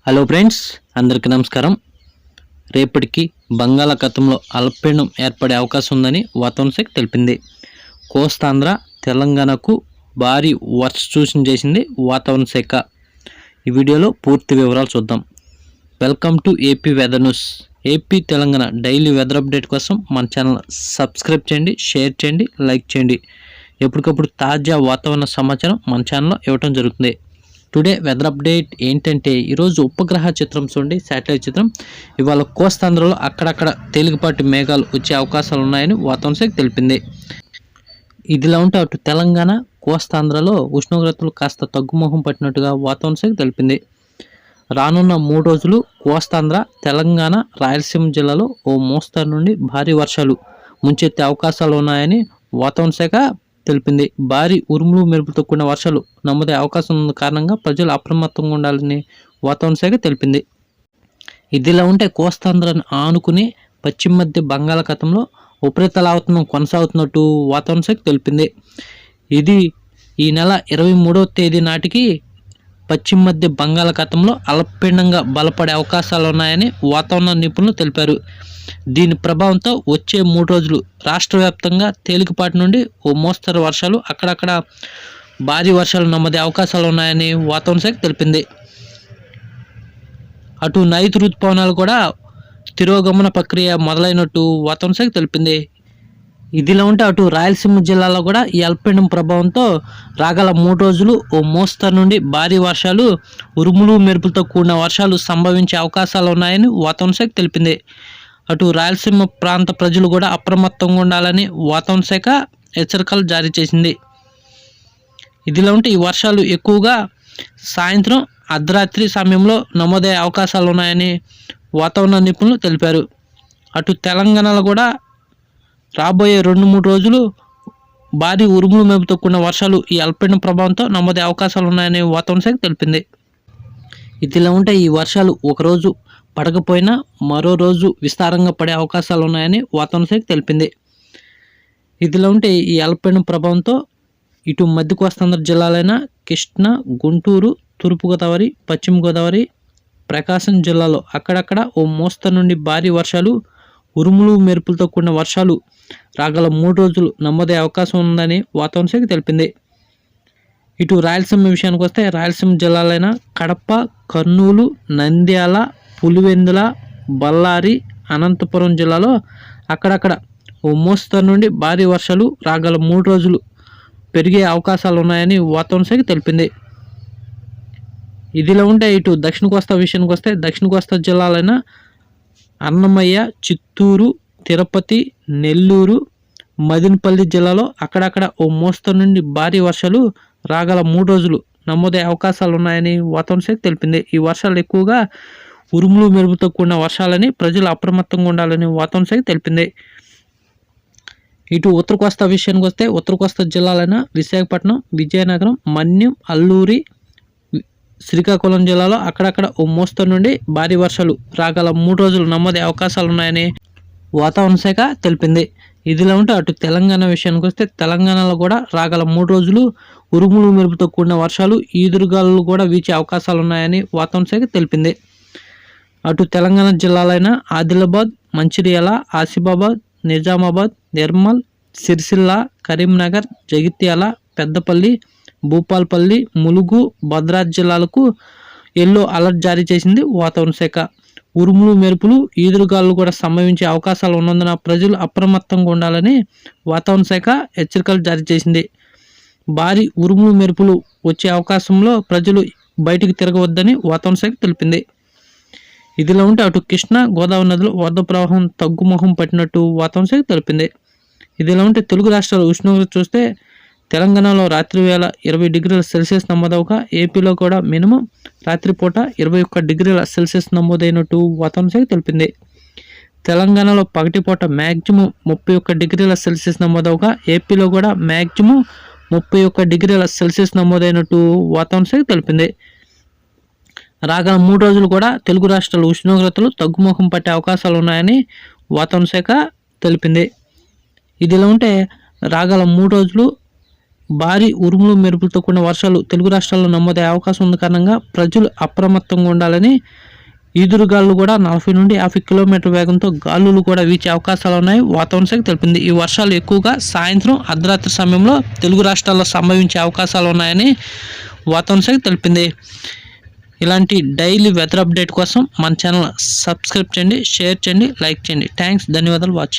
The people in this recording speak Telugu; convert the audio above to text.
హలో ఫ్రెండ్స్, అందరికీ నమస్కారం. రేపటికి బంగాళాఖాతంలో అల్పపీడనం ఏర్పడే అవకాశం ఉందని వాతావరణ శాఖ తెలిపింది. కోస్తాంధ్ర, తెలంగాణకు భారీ వర్ష సూచన చేసింది వాతావరణ శాఖ. ఈ వీడియోలో పూర్తి వివరాలు చూద్దాం. Welcome to AP weather news. AP Telangana daily weather update కోసం మన ఛానల్ సబ్స్క్రైబ్ చేయండి, షేర్ చేయండి, లైక్ చేయండి. ఎప్పటికప్పుడు తాజా వాతావరణ సమాచారం మన ఛానల్లో ఇవ్వటం జరుగుతుంది. టుడే వెదర్ అప్డేట్ ఏంటంటే, ఈరోజు ఉపగ్రహ చిత్రం చూడండి, శాటిలైట్ చిత్రం. ఇవాళ కోస్తాంధ్రలో అక్కడక్కడ తేలికపాటి మేఘాలు వచ్చే అవకాశాలు ఉన్నాయని వాతావరణ శాఖ తెలిపింది. ఇదిలా ఉంటే అటు తెలంగాణ, కోస్తాంధ్రలో ఉష్ణోగ్రతలు కాస్త తగ్గుముఖం పట్టినట్టుగా వాతావరణ శాఖ తెలిపింది. రానున్న 3 రోజులు కోస్తాంధ్ర, తెలంగాణ, రాయలసీమ జిల్లాలో ఓ మోస్తరు నుండి భారీ వర్షాలు ముంచెత్తే అవకాశాలు ఉన్నాయని వాతావరణ శాఖ తెలిపింది. భారీ ఉరుములు మెరుపులతో కూడిన వర్షాలు నమోదే అవకాశం ఉన్న కారణంగా ప్రజలు అప్రమత్తంగా ఉండాలని వాతావరణ శాఖ తెలిపింది. ఇదిలా ఉంటే కోస్తాంధ్రను ఆనుకుని పశ్చిమ మధ్య బంగాళాఖాతంలో ఉపరితల ఆవర్తనం కొనసాగుతున్నట్టు వాతావరణ శాఖ తెలిపింది. ఇది ఈ నెల 23వ తేదీ నాటికి పశ్చిమ మధ్య బంగాళాఖాతంలో అల్పపీడనంగా బలపడే అవకాశాలు ఉన్నాయని వాతావరణ నిపుణులు తెలిపారు. దీని ప్రభావంతో వచ్చే 3 రోజులు రాష్ట్ర వ్యాప్తంగా తేలికపాటి నుండి ఓ మోస్తరు వర్షాలు, అక్కడక్కడ భారీ వర్షాలు నమోదే అవకాశాలు ఉన్నాయని వాతావరణ శాఖ తెలిపింది. అటు నైరుతి రుతుపవనాలు కూడా తిరోగమన ప్రక్రియ మొదలైనట్టు వాతావరణ శాఖ తెలిపింది. ఇదిలా ఉంటే అటు రాయలసీమ జిల్లాలో కూడా ఈ అల్పపీడనం ప్రభావంతో రాగల 3 రోజులు ఓ మోస్తరు నుండి భారీ వర్షాలు, ఉరుములు మెరుపులతో కూడిన వర్షాలు సంభవించే అవకాశాలు ఉన్నాయని వాతావరణ శాఖ తెలిపింది. అటు రాయలసీమ ప్రాంత ప్రజలు కూడా అప్రమత్తంగా ఉండాలని వాతావరణ శాఖ హెచ్చరికలు జారీ చేసింది. ఇదిలా ఉంటే ఈ వర్షాలు ఎక్కువగా సాయంత్రం, అర్ధరాత్రి సమయంలో నమోదయ్యే అవకాశాలు ఉన్నాయని వాతావరణ నిపుణులు తెలిపారు. అటు తెలంగాణలో కూడా రాబోయే 2-3 రోజులు భారీ ఉరుములు మెరుపుతో కూడిన వర్షాలు ఈ అల్పపీడనం ప్రభావంతో నమోదే అవకాశాలు ఉన్నాయని వాతావరణ శాఖ తెలిపింది. ఇదిలా ఉంటే ఈ వర్షాలు ఒకరోజు పడకపోయినా మరో రోజు విస్తారంగా పడే అవకాశాలు ఉన్నాయని వాతావరణ శాఖ తెలిపింది. ఇదిలా ఉంటే ఈ అల్పపీడనం ప్రభావంతో ఇటు మధ్య కోస్తాంధ్ర జిల్లాలైన కృష్ణా, గుంటూరు, తూర్పుగోదావరి, పశ్చిమ గోదావరి, ప్రకాశం జిల్లాలో అక్కడక్కడ ఓ మోస్తరు నుండి భారీ వర్షాలు, ఉరుములు మెరుపులతో కూడిన వర్షాలు రాగల 3 రోజులు నమోదే అవకాశం ఉందని వాతావరణ శాఖ తెలిపింది. ఇటు రాయలసీమ విషయానికి వస్తే రాయలసీమ జిల్లాలైన కడప, కర్నూలు, నంద్యాల, పులివెందుల, బళ్ళారి, అనంతపురం జిల్లాలో అక్కడక్కడ ఓ మోస్తరు నుండి భారీ వర్షాలు రాగల 3 రోజులు పెరిగే అవకాశాలు ఉన్నాయని వాతావరణ శాఖ తెలిపింది. ఇదిలా ఉంటే ఇటు దక్షిణ కోస్తా విషయానికి వస్తే దక్షిణ కోస్తా జిల్లాలైన అన్నమయ్య, చిత్తూరు, తిరుపతి, నెల్లూరు, మదినపల్లి జిల్లాలో అక్కడక్కడ ఓ మోస్తరు నుండి భారీ వర్షాలు రాగల 3 రోజులు నమోదే అవకాశాలు ఉన్నాయని వాతావరణ శాఖ తెలిపింది. ఈ వర్షాలు ఎక్కువగా ఉరుములు మెరుపుతో కూడిన వర్షాలని ప్రజలు అప్రమత్తంగా ఉండాలని వాతావరణ శాఖ తెలిపింది. ఇటు ఉత్తర కోస్తా విషయానికి వస్తే ఉత్తర కోస్తా జిల్లాలైన విశాఖపట్నం, విజయనగరం, మన్యం, అల్లూరి, శ్రీకాకుళం జిల్లాలో అక్కడక్కడ ఓ మోస్తరు నుండి భారీ వర్షాలు రాగల 3 రోజులు నమోదే అవకాశాలు ఉన్నాయని వాతావరణ శాఖ తెలిపింది. ఇదిలా ఉంటే అటు తెలంగాణ విషయానికి వస్తే తెలంగాణలో కూడా రాగల 3 రోజులు ఉరుములు మెరుపుతో కూడిన వర్షాలు, ఈదురుగాలు కూడా వీచే అవకాశాలు ఉన్నాయని వాతావరణ శాఖ తెలిపింది. అటు తెలంగాణ జిల్లాలైన ఆదిలాబాద్, మంచిర్యాల, ఆసిఫాబాద్, నిజామాబాద్, నిర్మల్, సిరిసిల్ల, కరీంనగర్, జగిత్యాల, పెద్దపల్లి, భూపాల్పల్లి, ములుగు, భద్రాద్రి జిల్లాలకు ఎల్లో అలర్ట్ జారీ చేసింది వాతావరణ శాఖ. ఉరుములు మెరుపులు, ఈదురుగాలు కూడా సంభవించే అవకాశాలు ఉన్నందున ప్రజలు అప్రమత్తంగా ఉండాలని వాతావరణ శాఖ హెచ్చరికలు జారీ చేసింది. భారీ ఉరుములు మెరుపులు వచ్చే అవకాశంలో ప్రజలు బయటికి తిరగవద్దని వాతావరణ శాఖ తెలిపింది. ఇదిలా ఉంటే అటు కృష్ణా, గోదావరి నదిలో వరద ప్రవాహం తగ్గుముఖం పట్టినట్టు వాతావరణ శాఖ తెలిపింది. ఇదిలా ఉంటే తెలుగు రాష్ట్రాల ఉష్ణోగ్రత చూస్తే తెలంగాణలో రాత్రి వేళ 20 డిగ్రీల సెల్సియస్ నమోదవగా ఏపీలో కూడా మినిమం రాత్రిపూట 21 డిగ్రీల సెల్సియస్ నమోదైనట్టు వాతావరణ శాఖ తెలిపింది. తెలంగాణలో పగటిపూట మ్యాక్సిమం 31 డిగ్రీల సెల్సియస్ నమోదవగా ఏపీలో కూడా మ్యాక్సిమం 31 డిగ్రీల సెల్సియస్ నమోదైనట్టు వాతావరణ శాఖ తెలిపింది. రాగల 3 రోజులు కూడా తెలుగు రాష్ట్రాల ఉష్ణోగ్రతలు తగ్గుముఖం పట్టే అవకాశాలు ఉన్నాయని వాతావరణ శాఖ తెలిపింది. ఇదిలా ఉంటే రాగల 3 రోజులు భారీ ఉరుములు మెరుపులతో కూడిన వర్షాలు తెలుగు రాష్ట్రాల్లో నమోదయ్యే అవకాశం ఉన్న కారణంగా ప్రజలు అప్రమత్తంగా ఉండాలని, ఈదురుగాలు కూడా 40 నుండి 50 కిలోమీటర్ల వేగంతో గాలులు కూడా వీచే అవకాశాలు ఉన్నాయి వాతావరణ శాఖ తెలిపింది. ఈ వర్షాలు ఎక్కువగా సాయంత్రం అర్ధరాత్రి సమయంలో తెలుగు రాష్ట్రాల్లో సంభవించే అవకాశాలు ఉన్నాయని వాతావరణ శాఖ తెలిపింది. ఇలాంటి డైలీ వెదర్ అప్డేట్ కోసం మన ఛానల్ సబ్స్క్రైబ్ చేయండి, షేర్ చేయండి, లైక్ చేయండి. థ్యాంక్స్, ధన్యవాదాలు వాచింగ్.